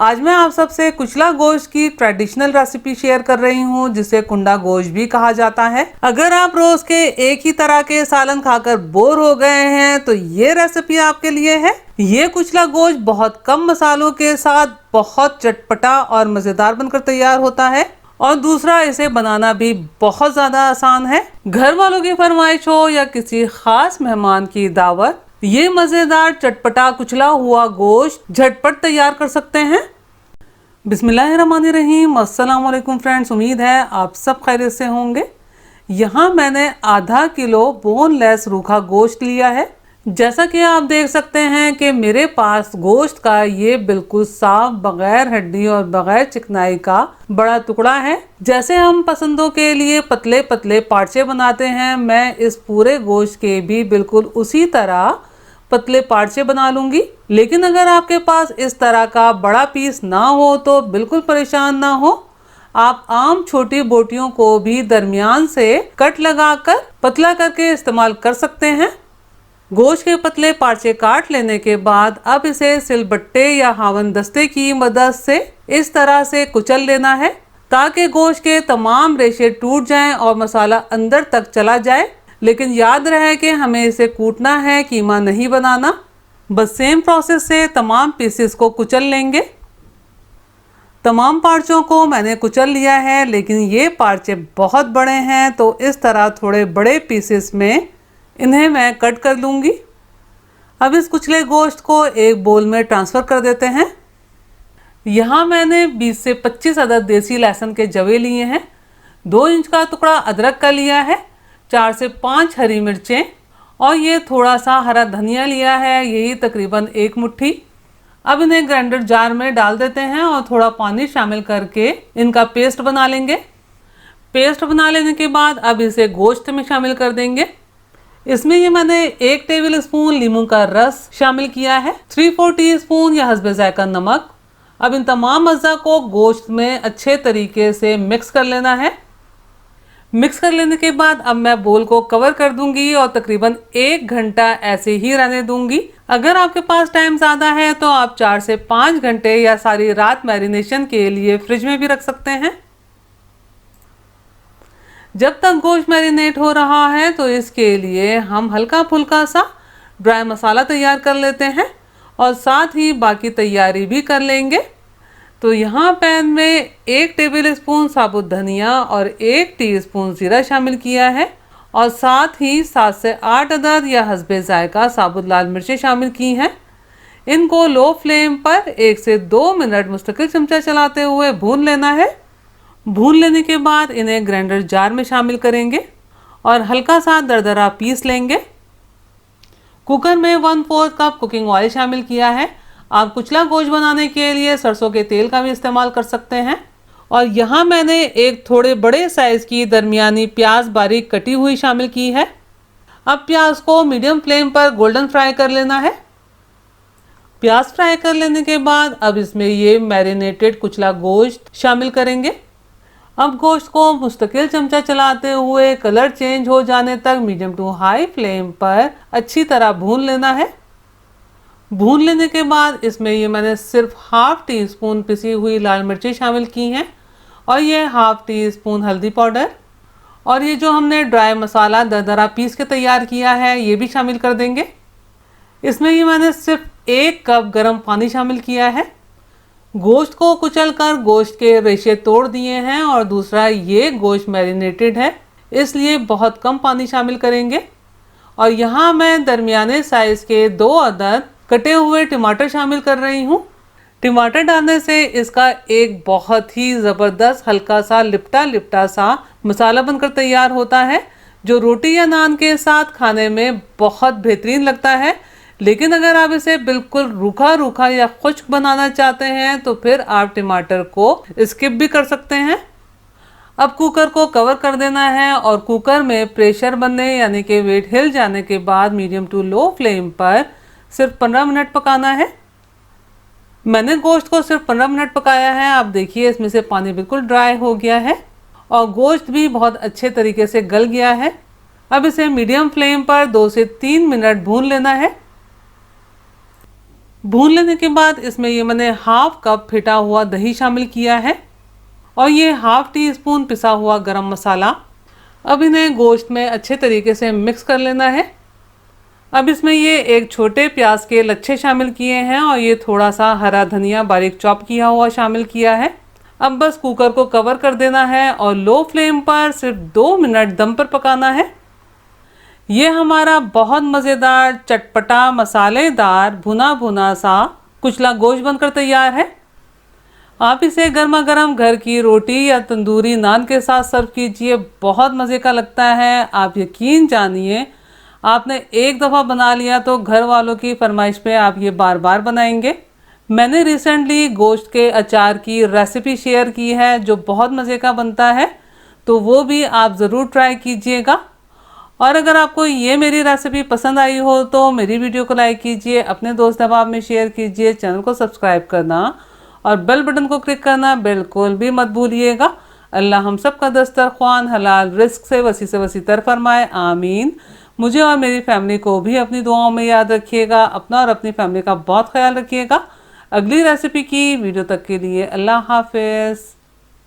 आज मैं आप सबसे कुचला गोश्त की ट्रेडिशनल रेसिपी शेयर कर रही हूँ, जिसे कुंडा गोश्त भी कहा जाता है। अगर आप रोज के एक ही तरह के सालन खाकर बोर हो गए हैं तो ये रेसिपी आपके लिए है। ये कुचला गोश्त बहुत कम मसालों के साथ बहुत चटपटा और मजेदार बनकर तैयार होता है, और दूसरा इसे बनाना भी बहुत ज्यादा आसान है। घर वालों की फरमाइश हो या किसी खास मेहमान की दावत, ये मजेदार चटपटा कुचला हुआ गोश्त झटपट तैयार कर सकते हैं। बिस्मिल्लाहिर्रहमानिर्रहीम। अस्सलाम वालेकुम फ्रेंड्स, उम्मीद है आप सब खैरियत से होंगे। यहाँ मैंने आधा किलो बोनलेस रूखा गोश्त लिया है। जैसा कि आप देख सकते हैं कि मेरे पास गोश्त का ये बिल्कुल साफ, बगैर हड्डी और बगैर चिकनाई का बड़ा टुकड़ा है। जैसे हम पसंदों के लिए पतले पतले पार्चे बनाते हैं, मैं इस पूरे गोश्त के भी बिल्कुल उसी तरह पतले पार्चे बना लूंगी। लेकिन अगर आपके पास इस तरह का बड़ा पीस ना हो तो बिल्कुल परेशान ना हो, आप आम छोटी बोटियों को भी दरमियान से कट लगाकर पतला करके इस्तेमाल कर सकते हैं। गोश्त के पतले पार्चे काट लेने के बाद अब इसे सिलबट्टे या हावन दस्ते की मदद से इस तरह से कुचल लेना है, ताकि गोश्त के तमाम रेशे टूट जाएं और मसाला अंदर तक चला जाए। लेकिन याद रहे कि हमें इसे कूटना है, कीमा नहीं बनाना। बस सेम प्रोसेस से तमाम पीसेस को कुचल लेंगे। तमाम पार्चों को मैंने कुचल लिया है, लेकिन ये पार्चे बहुत बड़े हैं तो इस तरह थोड़े बड़े पीसेस में इन्हें मैं कट कर लूँगी। अब इस कुचले गोश्त को एक बोल में ट्रांसफ़र कर देते हैं। यहाँ मैंने 20 से 25 अदद देसी लहसुन के जवे लिए हैं, 2 इंच का टुकड़ा अदरक का लिया है, 4 से 5 हरी मिर्चें और ये थोड़ा सा हरा धनिया लिया है, यही तकरीबन 1 मुट्ठी। अब इन्हें ग्राइंडर जार में डाल देते हैं और थोड़ा पानी शामिल करके इनका पेस्ट बना लेंगे। पेस्ट बना लेने के बाद अब इसे गोश्त में शामिल कर देंगे। इसमें ये मैंने 1 टेबल स्पून लीमू का रस शामिल किया है, 3/4 टीस्पून या हस्बे जायका नमक। अब इन तमाम अज़्ज़ा को गोश्त में अच्छे तरीके से मिक्स कर लेना है। मिक्स कर लेने के बाद अब मैं बोल को कवर कर दूंगी और तकरीबन 1 घंटा ऐसे ही रहने दूंगी। अगर आपके पास टाइम ज़्यादा है तो आप 4 से 5 घंटे या सारी रात मैरिनेशन के लिए फ्रिज में भी रख सकते हैं। जब तक गोश्त मैरिनेट हो रहा है तो इसके लिए हम हल्का फुल्का सा ड्राई मसाला तैयार कर लेते हैं और साथ ही बाकी तैयारी भी कर लेंगे। तो यहाँ पैन में 1 टेबल स्पून साबुत धनिया और 1 टीस्पून जीरा शामिल किया है और साथ ही 7 से 8 अदद या हस्बे जायका साबुत लाल मिर्चें शामिल की हैं। इनको लो फ्लेम पर 1 से 2 मिनट मुस्तकिल चमचा चलाते हुए भून लेना है। भून लेने के बाद इन्हें ग्राइंडर जार में शामिल करेंगे और हल्का सा दरदरा पीस लेंगे। कुकर में 1/4 कप कुकिंग ऑयल शामिल किया है। आप कुचला गोश्त बनाने के लिए सरसों के तेल का भी इस्तेमाल कर सकते हैं। और यहाँ मैंने एक थोड़े बड़े साइज की दरमियानी प्याज बारीक कटी हुई शामिल की है। अब प्याज को मीडियम फ्लेम पर गोल्डन फ्राई कर लेना है। प्याज फ्राई कर लेने के बाद अब इसमें ये मैरिनेटेड कुचला गोश्त शामिल करेंगे। अब गोश्त को मुस्तकिल चमचा चलाते हुए कलर चेंज हो जाने तक मीडियम टू हाई फ्लेम पर अच्छी तरह भून लेना है। भून लेने के बाद इसमें ये मैंने सिर्फ 1/2 टीस्पून पिसी हुई लाल मिर्ची शामिल की हैं और ये 1/2 टीस्पून हल्दी पाउडर, और ये जो हमने ड्राई मसाला दरदरा पीस के तैयार किया है ये भी शामिल कर देंगे। इसमें ये मैंने सिर्फ 1 कप गर्म पानी शामिल किया है। गोश्त को कुचलकर गोश्त के रेशे तोड़ दिए हैं और दूसरा ये गोश्त मैरिनेटेड है, इसलिए बहुत कम पानी शामिल करेंगे। और यहाँ मैं दरमियाने साइज के 2 अदद कटे हुए टमाटर शामिल कर रही हूँ। टमाटर डालने से इसका एक बहुत ही ज़बरदस्त हल्का सा लिपटा लिपटा सा मसाला बनकर तैयार होता है, जो रोटी या नान के साथ खाने में बहुत बेहतरीन लगता है। लेकिन अगर आप इसे बिल्कुल रूखा रूखा या खुश्क बनाना चाहते हैं तो फिर आप टमाटर को स्किप भी कर सकते हैं। अब कुकर को कवर कर देना है और कुकर में प्रेशर बनने यानी कि वेट हिल जाने के बाद मीडियम टू लो फ्लेम पर सिर्फ 15 मिनट पकाना है। मैंने गोश्त को सिर्फ 15 मिनट पकाया है। आप देखिए इसमें से पानी बिल्कुल ड्राई हो गया है और गोश्त भी बहुत अच्छे तरीके से गल गया है। अब इसे मीडियम फ्लेम पर 2 से 3 मिनट भून लेना है। भून लेने के बाद इसमें ये मैंने हाफ कप फिटा हुआ दही शामिल किया है और ये हाफ टी स्पून पिसा हुआ गरम मसाला। अब इन्हें गोश्त में अच्छे तरीके से मिक्स कर लेना है। अब इसमें ये एक छोटे प्याज के लच्छे शामिल किए हैं और ये थोड़ा सा हरा धनिया बारीक चॉप किया हुआ शामिल किया है। अब बस कुकर को कवर कर देना है और लो फ्लेम पर सिर्फ 2 मिनट दम पर पकाना है। ये हमारा बहुत मज़ेदार चटपटा मसालेदार भुना भुना सा कुचला गोश्त बनकर तैयार है। आप इसे गर्मा गर्म घर की रोटी या तंदूरी नान के साथ सर्व कीजिए, बहुत मज़े का लगता है। आप यकीन जानिए, आपने एक दफ़ा बना लिया तो घर वालों की फरमाइश पे आप ये बार बार बनाएंगे। मैंने रिसेंटली गोश्त के अचार की रेसिपी शेयर की है जो बहुत मज़े का बनता है, तो वो भी आप ज़रूर ट्राई कीजिएगा। और अगर आपको ये मेरी रेसिपी पसंद आई हो तो मेरी वीडियो को लाइक कीजिए, अपने दोस्त अहबाब में शेयर कीजिए, चैनल को सब्सक्राइब करना और बेल बटन को क्लिक करना बिल्कुल भी मत भूलिएगा। अल्लाह हम सब का दस्तरख्वान हलाल रिस्क से वसी तर फरमाए, आमीन। मुझे और मेरी फैमिली को भी अपनी दुआओं में याद रखिएगा। अपना और अपनी फैमिली का बहुत ख्याल रखिएगा। अगली रेसिपी की वीडियो तक के लिए अल्लाह हाफिज़।